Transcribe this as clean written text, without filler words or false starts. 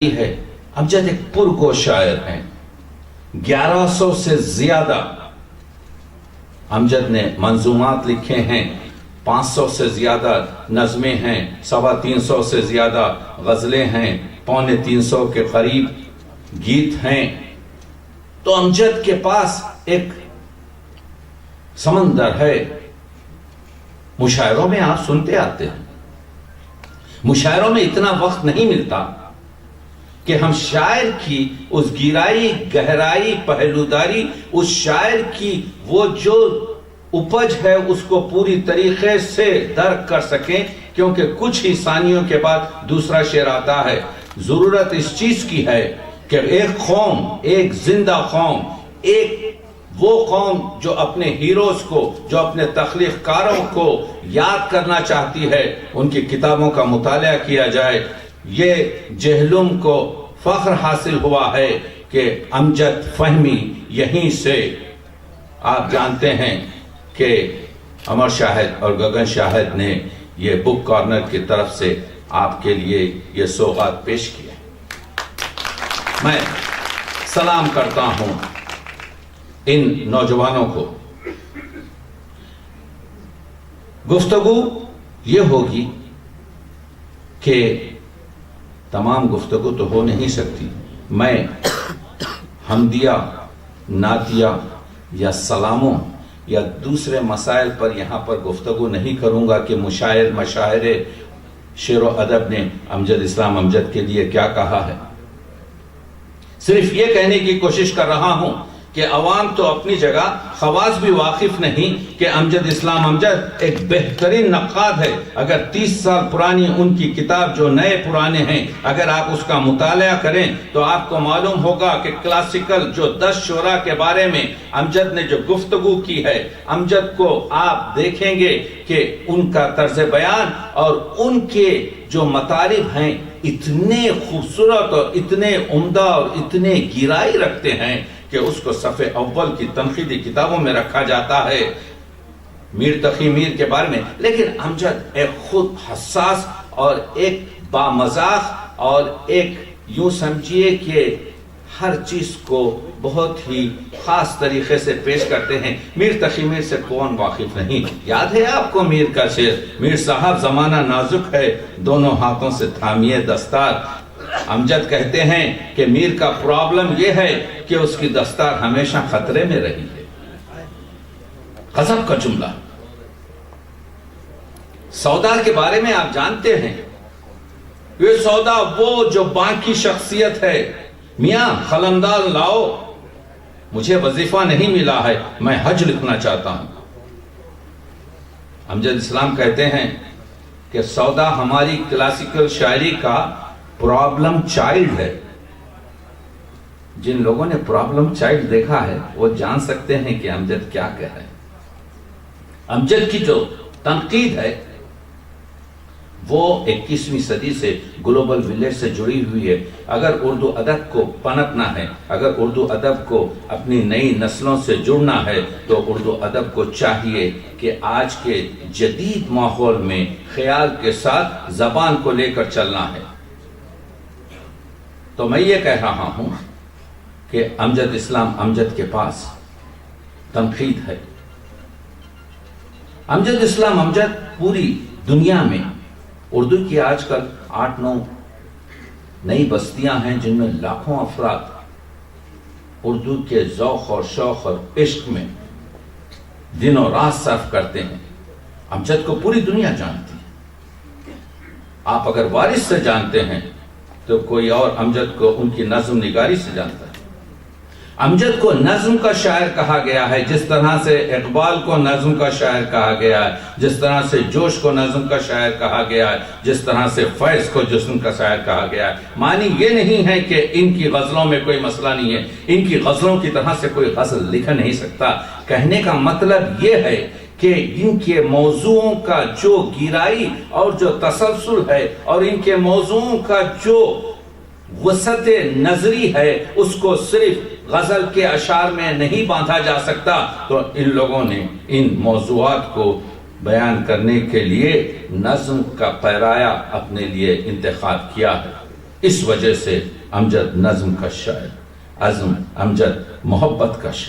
ہے امجد ایک پرگو شاعر ہیں. 1100 سے زیادہ امجد نے منظومات لکھے ہیں, 500 سے زیادہ نظمیں ہیں, 350 سے زیادہ غزلیں ہیں, 250 کے قریب گیت ہیں. تو امجد کے پاس ایک سمندر ہے. مشاعروں میں آپ سنتے آتے ہیں, مشاعروں میں اتنا وقت نہیں ملتا کہ ہم شاعر کی اس گہرائی, پہلوداری, اس شاعر کی وہ جو اپج ہے اس کو پوری طریقے سے درک کر سکیں, کیونکہ کچھ ہی ثانیوں کے بعد دوسرا شعر آتا ہے. ضرورت اس چیز کی ہے کہ ایک قوم, ایک زندہ قوم, ایک وہ قوم جو اپنے ہیروز کو, جو اپنے تخلیق کاروں کو یاد کرنا چاہتی ہے, ان کی کتابوں کا مطالعہ کیا جائے. یہ جہلم کو فخر حاصل ہوا ہے کہ امجد فہمی یہیں سے. آپ جانتے ہیں کہ امر شاہد اور گگن شاہد نے یہ بک کارنر کی طرف سے آپ کے لیے یہ سوغات پیش کیا. میں سلام کرتا ہوں ان نوجوانوں کو. گفتگو یہ ہوگی کہ تمام گفتگو تو ہو نہیں سکتی. میں حمدیہ, نعتیہ یا سلاموں یا دوسرے مسائل پر یہاں پر گفتگو نہیں کروں گا کہ مشاعرے شعر و ادب نے امجد اسلام امجد کے لیے کیا کہا ہے. صرف یہ کہنے کی کوشش کر رہا ہوں کہ عوام تو اپنی جگہ, خواص بھی واقف نہیں کہ امجد اسلام امجد ایک بہترین نقاد ہے. اگر 30 سال پرانی ان کی کتاب جو نئے پرانے ہیں, اگر آپ اس کا مطالعہ کریں تو آپ کو معلوم ہوگا کہ کلاسیکل جو 10 شعراء کے بارے میں امجد نے جو گفتگو کی ہے, امجد کو آپ دیکھیں گے کہ ان کا طرز بیان اور ان کے جو مطالب ہیں اتنے خوبصورت اور اتنے عمدہ اور اتنے گہرائی رکھتے ہیں کہ اس کو صف اول کی تنقیدی کتابوں میں رکھا جاتا ہے میر تقی میر کے بارے میں. لیکن امجد ایک خود حساس اور ایک بامزاح اور ایک یوں سمجھیے کہ ہر چیز کو بہت ہی خاص طریقے سے پیش کرتے ہیں. میر تقی میر سے کون واقف نہیں؟ یاد ہے آپ کو میر کا شعر, میر صاحب زمانہ نازک ہے, دونوں ہاتھوں سے تھامیے دستار. امجد کہتے ہیں کہ میر کا پرابلم یہ ہے کہ اس کی دستار ہمیشہ خطرے میں رہی ہے. غضب کا جملہ. سودا کے بارے میں آپ جانتے ہیں, یہ سودا وہ جو باقی شخصیت ہے. میاں قلمدان لاؤ, مجھے وظیفہ نہیں ملا ہے, میں حج لکھنا چاہتا ہوں. امجد اسلام کہتے ہیں کہ سودا ہماری کلاسیکل شاعری کا پرابلم چائلڈ ہے. جن لوگوں نے پرابلم چائلڈ دیکھا ہے وہ جان سکتے ہیں کہ امجد کیا کہہ رہے ہیں. امجد کی جو تنقید ہے وہ 21ویں صدی سے گلوبل ولیج سے جڑی ہوئی ہے. اگر اردو ادب کو پنپنا ہے, اگر اردو ادب کو اپنی نئی نسلوں سے جڑنا ہے, تو اردو ادب کو چاہیے کہ آج کے جدید ماحول میں خیال کے ساتھ زبان کو لے کر چلنا ہے. تو میں یہ کہہ رہا ہوں کہ امجد اسلام امجد کے پاس تنقید ہے. امجد اسلام امجد پوری دنیا میں, اردو کی آج کل 8-9 نئی بستیاں ہیں جن میں لاکھوں افراد اردو کے ذوق اور شوق اور عشق میں دن اور رات صرف کرتے ہیں. امجد کو پوری دنیا جانتی ہے. آپ اگر وارث سے جانتے ہیں تو کوئی اور امجد کو ان کی نظم نگاری سے جانتا ہے. امجد کو نظم کا شاعر کہا گیا ہے, جس طرح سے اقبال کو نظم کا شاعر کہا گیا ہے, جس طرح سے جوش کو نظم کا شاعر کہا گیا ہے, جس طرح سے فیض کو جسم کا شاعر کہا گیا ہے. معنی یہ نہیں ہے کہ ان کی غزلوں میں کوئی مسئلہ نہیں ہے, ان کی غزلوں کی طرح سے کوئی غزل لکھ نہیں سکتا. کہنے کا مطلب یہ ہے کہ ان کے موضوعوں کا جو گہرائی اور جو تسلسل ہے اور ان کے موضوعوں کا جو وسعت نظری ہے, اس کو صرف غزل کے اشعار میں نہیں باندھا جا سکتا. تو ان لوگوں نے ان موضوعات کو بیان کرنے کے لیے نظم کا پیرایا اپنے لیے انتخاب کیا ہے. اس وجہ سے امجد نظم کا شاعر، عزم امجد محبت کا شاعر.